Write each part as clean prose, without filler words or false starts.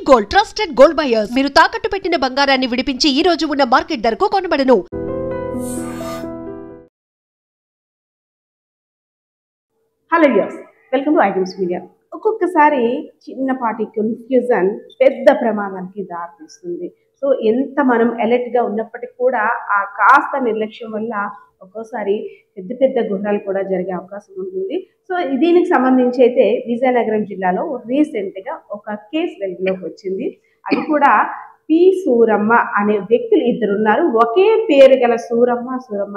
Gold trusted gold buyers మీరు తాకట్టు పెట్టిన బంగారాన్ని విడిపించి ఈ రోజు ఉన్న మార్కెట్ ధరకు కొనబడను. Hello viewers, welcome to items media. ఒక్కొక్కసారి చిన్నపాటి కన్ఫ్యూజన్ పెద్ద ప్రమాదానికి దారితీస్తుంది. సో ఎంత మనం అలర్ట్గా ఉన్నప్పటికీ కూడా ఆ కాస్త నిర్లక్ష్యం వల్ల ఒక్కోసారి పెద్ద పెద్ద ఘోరాలు కూడా జరిగే అవకాశం ఉంటుంది. సో దీనికి సంబంధించి అయితే విజయనగరం జిల్లాలో రీసెంట్గా ఒక కేసు వెలుగులోకి వచ్చింది. అది కూడా పి సూరమ్మ అనే వ్యక్తులు ఇద్దరు ఉన్నారు. ఒకే పేరు గల సూరమ్మ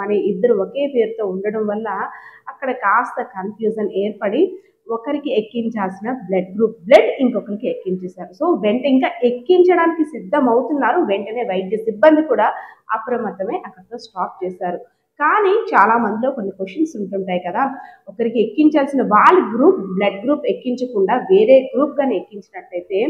అనే ఇద్దరు ఒకే పేరుతో ఉండడం వల్ల అక్కడ కాస్త కన్ఫ్యూజన్ ఏర్పడి ఒకరికి ఎక్కించాల్సిన బ్లడ్ ఇంకొకరికి ఎక్కించేశారు. సో ఇంకా ఎక్కించడానికి సిద్ధం అవుతున్నారు. వెంటనే వైద్య సిబ్బంది కూడా అప్రమత్తమే అక్కడితో స్టాప్ చేశారు. కానీ చాలా మందిలో కొన్ని క్వశ్చన్స్ ఉంటుంటాయి కదా, ఒకరికి ఎక్కించాల్సిన వాళ్ళ బ్లడ్ గ్రూప్ ఎక్కించకుండా వేరే గ్రూప్ కానీ ఎక్కించినట్టయితే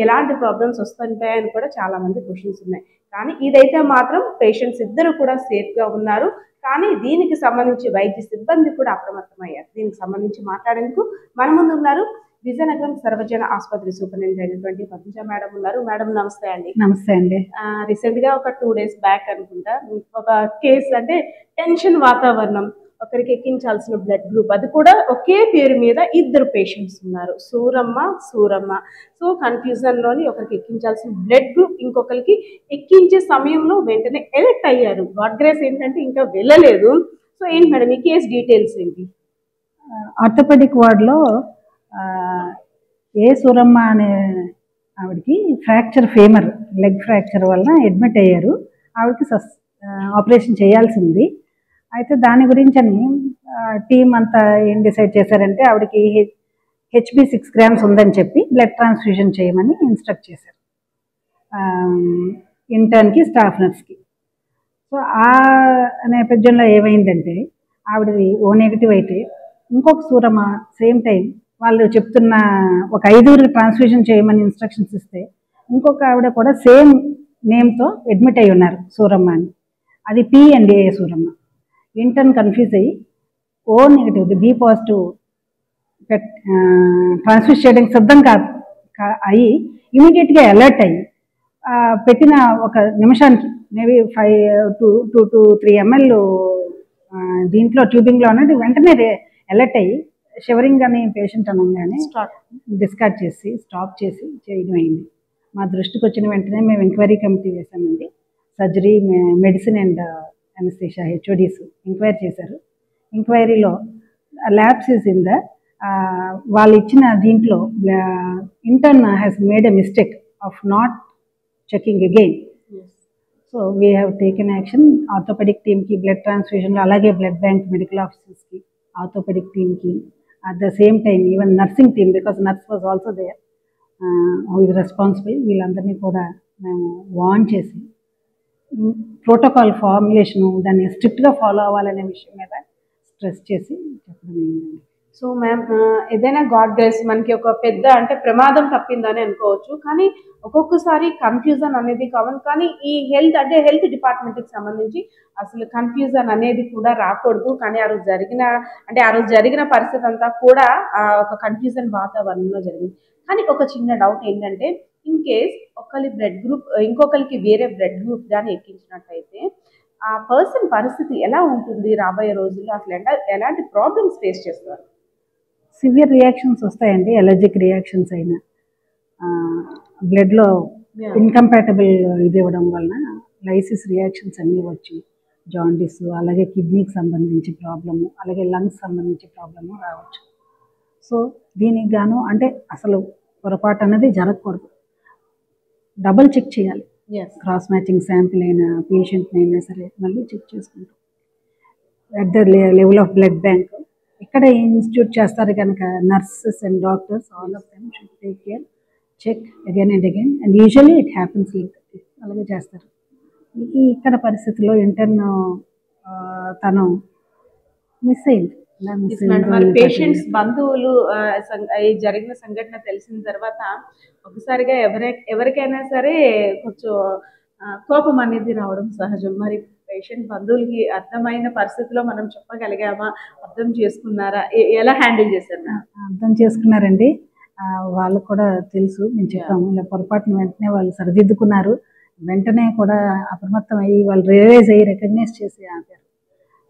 ఎలాంటి ప్రాబ్లమ్స్ వస్తుంటాయని కూడా చాలా మంది క్వశ్చన్స్ ఉన్నాయి. కానీ ఇదైతే మాత్రం పేషెంట్స్ ఇద్దరు కూడా సేఫ్గా ఉన్నారు. కానీ దీనికి సంబంధించి వైద్య సిబ్బంది కూడా అప్రమత్తమయ్యారు. దీనికి సంబంధించి మాట్లాడేందుకు మన ముందు ఉన్నారు విజయనగరం సర్వజన ఆసుపత్రి సూపరింటెండెంట్ పద్మజ మేడం ఉన్నారు. మేడం నమస్తే అండి. నమస్తే అండి. రీసెంట్గా ఒక 2 days బ్యాక్ అనుకుంటా ఒక కేసు, అంటే టెన్షన్ వాతావరణం, ఒకరికి ఎక్కించాల్సిన బ్లడ్ గ్రూప్, అది కూడా ఒకే పేరు మీద ఇద్దరు పేషెంట్స్ ఉన్నారు, సూరమ్మ. సో కన్ఫ్యూజన్లోని ఒకరికి ఎక్కించాల్సిన బ్లడ్ గ్రూప్ ఇంకొకరికి ఎక్కించే సమయంలో వెంటనే ఎలర్ట్ అయ్యారు. గాడ్ గ్రేస్ ఏంటంటే ఇంకా వెళ్ళలేదు. సో ఏంటి మేడం ఈ కేసు డీటెయిల్స్ ఏంటి? ఆర్థోపెడిక్ వార్డులో ఏ సూరమ్మ అనే ఆవిడకి ఫేమర్ లెగ్ ఫ్రాక్చర్ వల్ల అడ్మిట్ అయ్యారు. ఆవిడకి ఆపరేషన్ చేయాల్సింది. అయితే దాని గురించి అని టీం అంతా ఏం డిసైడ్ చేశారంటే ఆవిడకి HB 6 grams ఉందని చెప్పి బ్లడ్ ట్రాన్స్ఫ్యూజన్ చేయమని ఇన్స్ట్రక్ట్ చేశారు ఇంటర్న్కి, స్టాఫ్ నర్స్కి. సో ఆ నేపథ్యంలో ఏమైందంటే ఆవిడది O నెగిటివ్ అయితే ఇంకొక సూరమ్మ సేమ్ టైం వాళ్ళు చెప్తున్న ఒక 5 ట్రాన్స్ఫ్యూజన్ చేయమని ఇన్స్ట్రక్షన్స్ ఇస్తే ఇంకొక ఆవిడ కూడా సేమ్ నేమ్తో అడ్మిట్ అయి ఉన్నారు, సూరమ్మ అని. అది P and A Suramma. Intern confuse అయ్యి O negative B positive transfuse చేయడానికి సిద్ధం అయ్యి ఇమీడియట్గా అలర్ట్ అయ్యి పెట్టిన ఒక నిమిషానికి మేబీ 5 to 3 ml దీంట్లో ట్యూబింగ్లో ఉన్నట్టు వెంటనే అలర్ట్ అయ్యి షివరింగ్ అని పేషెంట్ అనగానే డిస్కార్డ్ చేసి స్టాప్ చేసి చేయడం అయింది. మా దృష్టికి వచ్చిన వెంటనే మేము ఎంక్వైరీ కమిటీ వేసామండి. Surgery, medicine and anaesthesia HODs enquiry చేశారు. ఎంక్వైరీలో ల్యాబ్స్ ఇస్ ఇన్ ద వాళ్ళు ఇచ్చిన దీంట్లో intern has made a mistake of not checking again. So we have taken action. Orthopaedic టీమ్కి బ్లడ్ ట్రాన్స్ఫ్యూజన్లో, అలాగే బ్లడ్ బ్యాంక్ మెడికల్ ఆఫీసర్స్కి, ఆర్థోపెడిక్ టీమ్కి, at the same time even nursing team, because nurse was also there who is responsible, వీళ్ళందరినీ కూడా మేము warn చేసి protocol formulation దాన్ని స్ట్రిక్ట్గా ఫాలో అవ్వాలనే విషయం మీద స్ట్రెస్ చేసి చెప్పడం అయిందండి. సో మ్యామ్, ఏదైనా గాడ్ గ్రేస్ మనకి ఒక పెద్ద అంటే ప్రమాదం తప్పిందని అనుకోవచ్చు. కానీ ఒక్కొక్కసారి కన్ఫ్యూజన్ అనేది కావాలి. కానీ ఈ హెల్త్ డిపార్ట్మెంట్కి సంబంధించి అసలు కన్ఫ్యూజన్ అనేది కూడా రాకూడదు. కానీ ఆ రోజు జరిగిన పరిస్థితి అంతా కూడా ఒక కన్ఫ్యూజన్ వాతావరణంలో జరిగింది. కానీ ఒక చిన్న డౌట్ ఏంటంటే, ఇన్ కేస్ ఒకరి బ్లడ్ గ్రూప్ ఇంకొకరికి వేరే బ్లడ్ గ్రూప్ కానీ ఎక్కించినట్టయితే ఆ పర్సన్ పరిస్థితి ఎలా ఉంటుంది రాబోయే రోజుల్లో? అసలు ఎలాంటి ప్రాబ్లమ్స్ ఫేస్ చేస్తారు? సివియర్ రియాక్షన్స్ వస్తాయండి. ఎలర్జిక్ రియాక్షన్స్ అయినా, బ్లడ్లో ఇన్కంపాటబుల్ ఇది ఇవ్వడం వలన లైసిస్ రియాక్షన్స్ అన్నీ వచ్చి జాండీస్, అలాగే కిడ్నీకి సంబంధించి ప్రాబ్లము, అలాగే లంగ్స్ సంబంధించి ప్రాబ్లము రావచ్చు. సో దీనికి గాను అంటే అసలు పొరపాటు అనేది జరగకూడదు. డబుల్ చెక్ చేయాలి. క్రాస్ మ్యాచింగ్ శాంపిల్ అయినా పేషెంట్ని అయినా సరే మళ్ళీ చెక్ చేసుకుంటాం. At the level of blood bank ఇక్కడ ఇన్స్టిట్యూట్ చేస్తారు కనుక nurses and doctors all of them should take care, check again and again, and usually it happens like that. అలాగే చేస్తారు. ఇక్కడ పరిస్థితుల్లో ఇంటర్న్ తను మిస్ అయింది. పేషెంట్స్ బంధువులు జరిగిన సంఘటన తెలిసిన తర్వాత ఒకసారిగా ఎవరికైనా సరే కొంచెం కోపం అనేది రావడం సహజం. మరి పేషెంట్ బంధువులకి అర్థమైన పరిస్థితిలో మనం చెప్పగలిగామా? అర్థం చేసుకున్నారా? ఎలా హ్యాండిల్ చేశారు? అర్థం చేసుకున్నారండి. వాళ్ళకు కూడా తెలుసు, మేము చెప్పాము ఇలా పొరపాటున వెంటనే వాళ్ళు సరిదిద్దుకున్నారు. వెంటనే కూడా అప్రమత్తం అయ్యి వాళ్ళు రియలైజ్ అయ్యి రికగ్నైజ్ చేసి ఆపారు.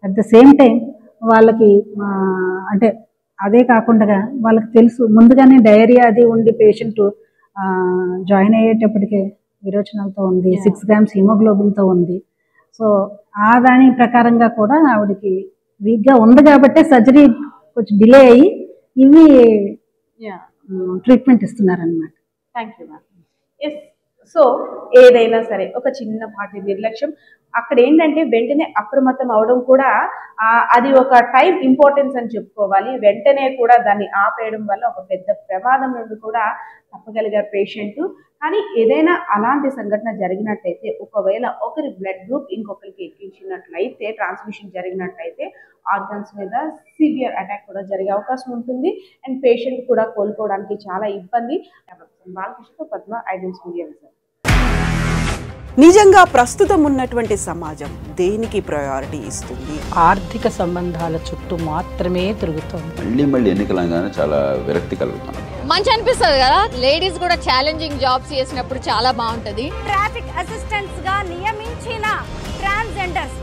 అట్ ద సేమ్ టైం వాళ్ళకి అంటే అదే కాకుండా వాళ్ళకి తెలుసు ముందుగానే డయేరియా అది ఉండి పేషెంట్ జాయిన్ అయ్యేటప్పటికే విరోచనాలతో ఉంది, 6 grams హిమోగ్లోబిన్తో ఉంది. సో ఆ దాని ప్రకారంగా కూడా ఆవిడకి వీక్గా ఉంది కాబట్టి సర్జరీ కొంచెం డిలే అయ్యి ఇవి ట్రీట్మెంట్ ఇస్తున్నారనమాట. Thank you ma'am. Yes, so ఏదైనా సరే ఒక చిన్నపాటి నిర్లక్ష్యం అక్కడ ఏంటంటే వెంటనే అప్రమత్తం అవడం కూడా అది ఒక టైం ఇంపార్టెన్స్ అని చెప్పుకోవాలి. వెంటనే కూడా దాన్ని ఆపేయడం వల్ల ఒక పెద్ద ప్రమాదం నుండి కూడా తప్పగలిగారు పేషెంట్. కానీ ఏదైనా అలాంటి సంఘటన జరిగినట్టయితే ఒకవేళ ఒకరి బ్లడ్ గ్రూప్ ఇంకొకరికి ఎక్కించినట్లయితే ట్రాన్స్మిషన్ జరిగినట్లయితే ఆర్గన్స్ మీద సివియర్ అటాక్ కూడా జరిగే అవకాశం ఉంటుంది. అండ్ పేషెంట్ కూడా కోలుకోవడానికి చాలా ఇబ్బంది. బాలకృష్ణ, పద్మ, ఐడ్రీమ్స్ మీడియా. నిజంగా ప్రస్తుతం ఉన్నటువంటి సమాజం దేనికి ప్రయారిటీ ఇస్తుంది? ఆర్థిక సంబంధాల చుట్టూ మాత్రమే తిరుగుతుంది. మళ్ళీ ఎన్నికలంగానే చాలా విరక్తి కలుగుతాం. మంచి అనిపిస్తుంది కదా, లేడీస్ కూడా ఛాలెంజింగ్ జాబ్స్ చేసినప్పుడు చాలా బాగుంటది. ట్రాఫిక్ అసిస్టెంట్స్ గా నియమించిన ట్రాన్స్జెండర్స్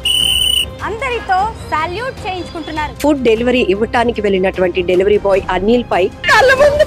అందరితో సాల్యూట్ చేయించుకుంటున్నారు. ఫుడ్ డెలివరీ ఇవ్వటానికి వెళ్ళినటువంటి డెలివరీ బాయ్ అనిల్ పై కళ్ళ ముందు